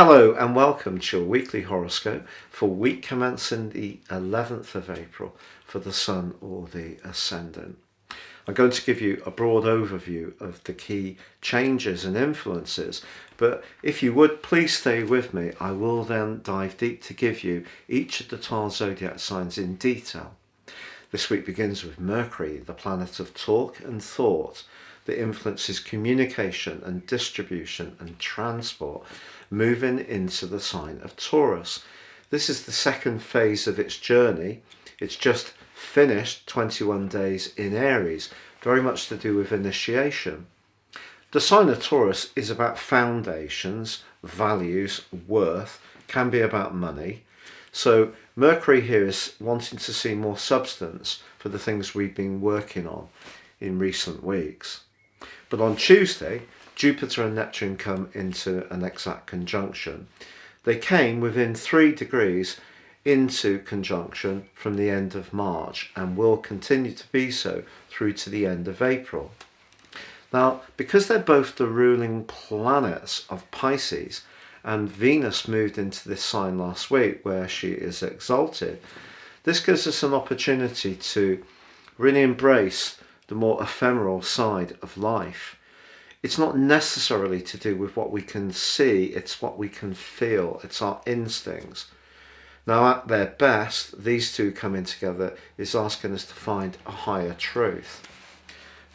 Hello and welcome to your weekly horoscope for week commencing the 11th of April for the Sun or the Ascendant. I'm going to give you a broad overview of the key changes and influences, but if you would please stay with me, I will then dive deep to give you each of the 12 zodiac signs in detail. This week begins with Mercury, the planet of talk and thought, that influences communication and distribution and transport, moving into the sign of Taurus. This is the second phase of its journey. It's just finished 21 days in Aries, very much to do with initiation. The sign of Taurus is about foundations, values, worth, can be about money. So Mercury here is wanting to see more substance for the things we've been working on in recent weeks. But on Tuesday, Jupiter and Neptune come into an exact conjunction. They came within 3 degrees into conjunction from the end of March and will continue to be so through to the end of April. Now, because they're both the ruling planets of Pisces, and Venus moved into this sign last week where she is exalted, this gives us an opportunity to really embrace the more ephemeral side of life. It's not necessarily to do with what we can see, it's what we can feel, it's our instincts. Now at their best, these two coming together is asking us to find a higher truth.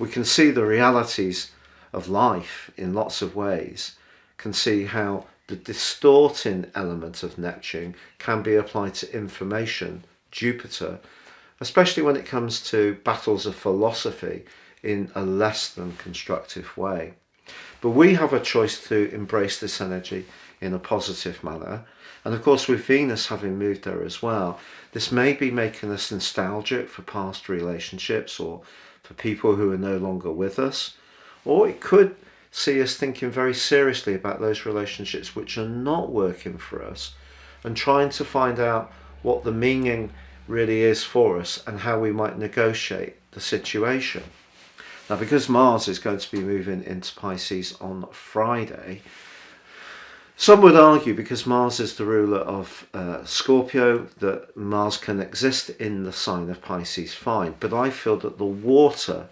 We can see the realities of life in lots of ways, can see how the distorting element of Neptune can be applied to information, Jupiter, especially when it comes to battles of philosophy in a less than constructive way. But we have a choice to embrace this energy in a positive manner. And of course, with Venus having moved there as well, this may be making us nostalgic for past relationships or for people who are no longer with us. Or it could see us thinking very seriously about those relationships which are not working for us and trying to find out what the meaning really is for us and how we might negotiate the situation. Now, because Mars is going to be moving into Pisces on Friday, some would argue, because Mars is the ruler of Scorpio, that Mars can exist in the sign of Pisces fine. But I feel that the water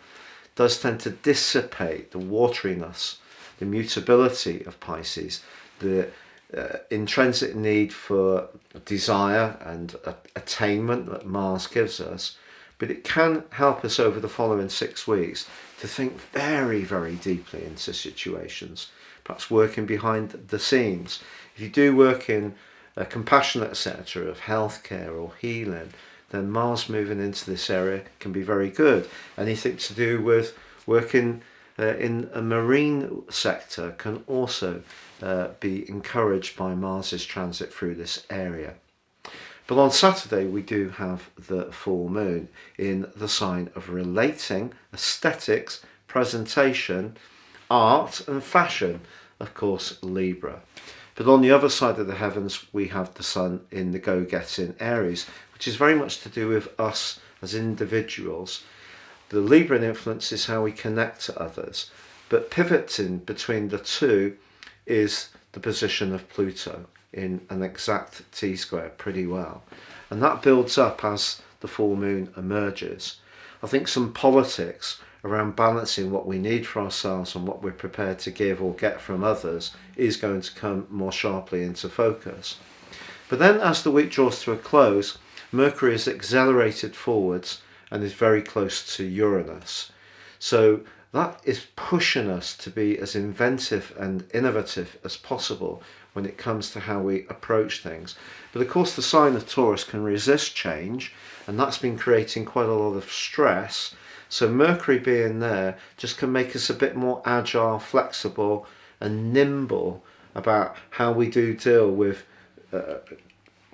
does tend to dissipate the wateriness, the mutability of Pisces, the intrinsic need for desire and attainment that Mars gives us, but it can help us over the following 6 weeks to think very, very deeply into situations, perhaps working behind the scenes. If you do work in a compassionate sector of healthcare or healing, then Mars moving into this area can be very good. Anything to do with working in a marine sector can also be encouraged by Mars's transit through this area. But on Saturday we do have the full moon in the sign of relating, aesthetics, presentation, art and fashion, of course Libra. But on the other side of the heavens we have the sun in the go-getting Aries, which is very much to do with us as individuals. The Libran influence is how we connect to others, but pivoting between the two is the position of Pluto in an exact T-square pretty well. And that builds up as the full moon emerges. I think some politics around balancing what we need for ourselves and what we're prepared to give or get from others is going to come more sharply into focus. But then as the week draws to a close, Mercury is accelerated forwards and is very close to Uranus. So that is pushing us to be as inventive and innovative as possible when it comes to how we approach things. But of course the sign of Taurus can resist change, and that's been creating quite a lot of stress. So Mercury being there just can make us a bit more agile, flexible and nimble about how we do deal with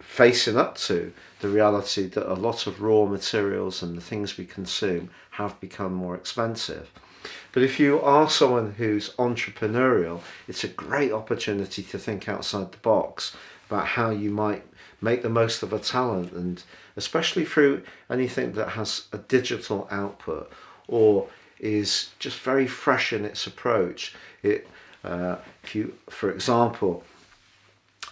facing up to the reality that a lot of raw materials and the things we consume have become more expensive. But if you are someone who's entrepreneurial, it's a great opportunity to think outside the box about how you might make the most of a talent, and especially through anything that has a digital output or is just very fresh in its approach. If you, for example,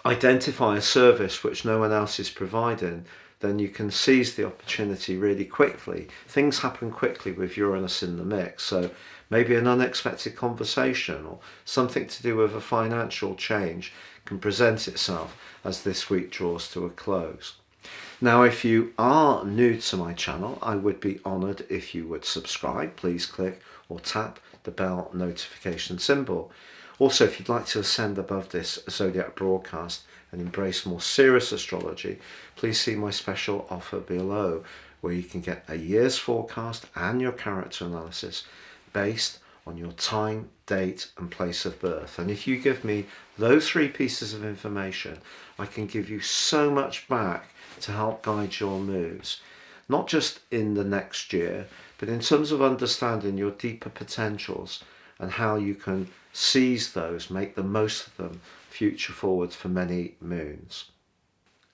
identify a service which no one else is providing, then you can seize the opportunity really quickly. Things happen quickly with Uranus in the mix, so maybe an unexpected conversation or something to do with a financial change can present itself as this week draws to a close. Now, if you are new to my channel, I would be honoured if you would subscribe. Please click or tap the bell notification symbol. Also, if you'd like to ascend above this Zodiac broadcast and embrace more serious astrology, please see my special offer below, where you can get a year's forecast and your character analysis based on your time, date and place of birth. And if you give me those 3 pieces of information, I can give you so much back to help guide your moves, not just in the next year, but in terms of understanding your deeper potentials and how you can seize those, make the most of them future forward for many moons.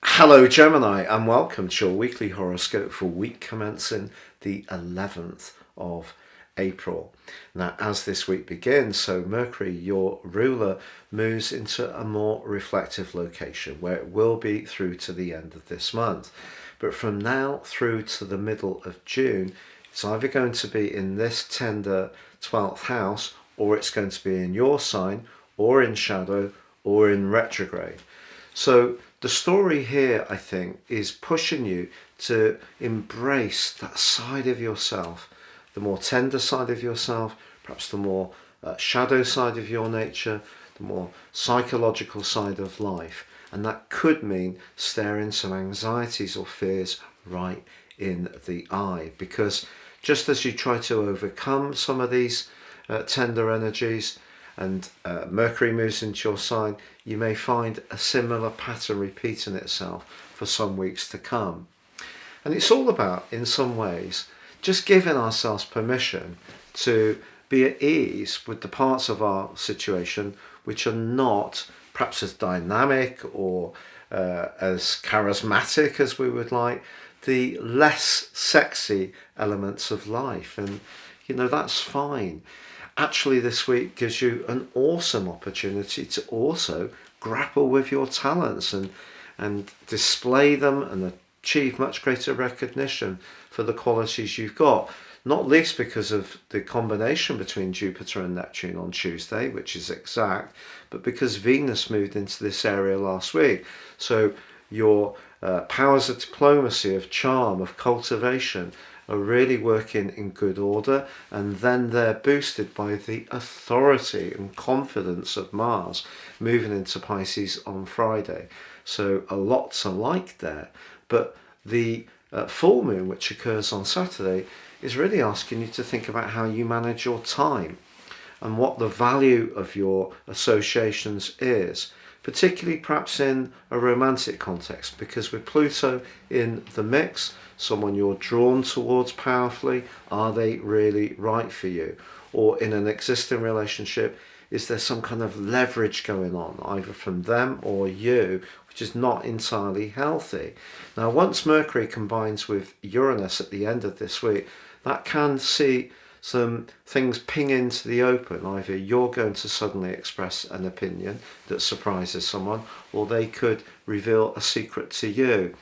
Hello Gemini, and welcome to your weekly horoscope for week commencing the 11th of April. Now, as this week begins, so Mercury, your ruler, moves into a more reflective location where it will be through to the end of this month. But from now through to the middle of June, it's either going to be in this tender 12th house, or it's going to be in your sign, or in shadow, or in retrograde. So the story here, I think, is pushing you to embrace that side of yourself, the more tender side of yourself, perhaps the more shadow side of your nature, the more psychological side of life. And that could mean staring some anxieties or fears right in the eye, because just as you try to overcome some of these tender energies and Mercury moves into your sign, you may find a similar pattern repeating itself for some weeks to come. And it's all about, in some ways, just giving ourselves permission to be at ease with the parts of our situation which are not perhaps as dynamic or as charismatic as we would like, the less sexy elements of life. And, you know, that's fine. Actually, this week gives you an awesome opportunity to also grapple with your talents and display them and achieve much greater recognition for the qualities you've got, not least because of the combination between Jupiter and Neptune on Tuesday, which is exact, but because Venus moved into this area last week. So your powers of diplomacy, of charm, of cultivation are really working in good order, and then they're boosted by the authority and confidence of Mars moving into Pisces on Friday. So a lot to like there, but the full moon, which occurs on Saturday, is really asking you to think about how you manage your time and what the value of your associations is, particularly perhaps in a romantic context, because with Pluto in the mix, someone you're drawn towards powerfully, are they really right for you? Or in an existing relationship, is there some kind of leverage going on, either from them or you, which is not entirely healthy? Now, once Mercury combines with Uranus at the end of this week, that can see some things ping into the open. Either you're going to suddenly express an opinion that surprises someone, or they could reveal a secret to you.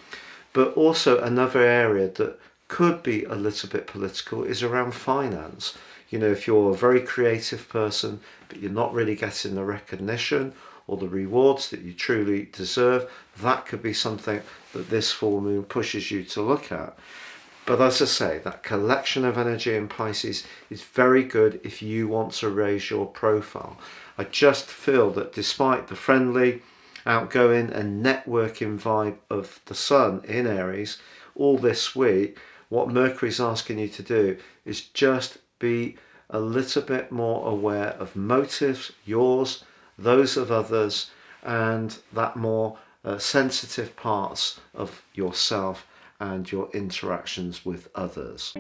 But also another area that could be a little bit political is around finance. You know, if you're a very creative person, but you're not really getting the recognition or the rewards that you truly deserve, that could be something that this full moon pushes you to look at. But as I say, that collection of energy in Pisces is very good if you want to raise your profile. I just feel that despite the friendly, outgoing and networking vibe of the Sun in Aries all this week, what Mercury's asking you to do is just be a little bit more aware of motives, yours, those of others, and that more sensitive parts of yourself and your interactions with others.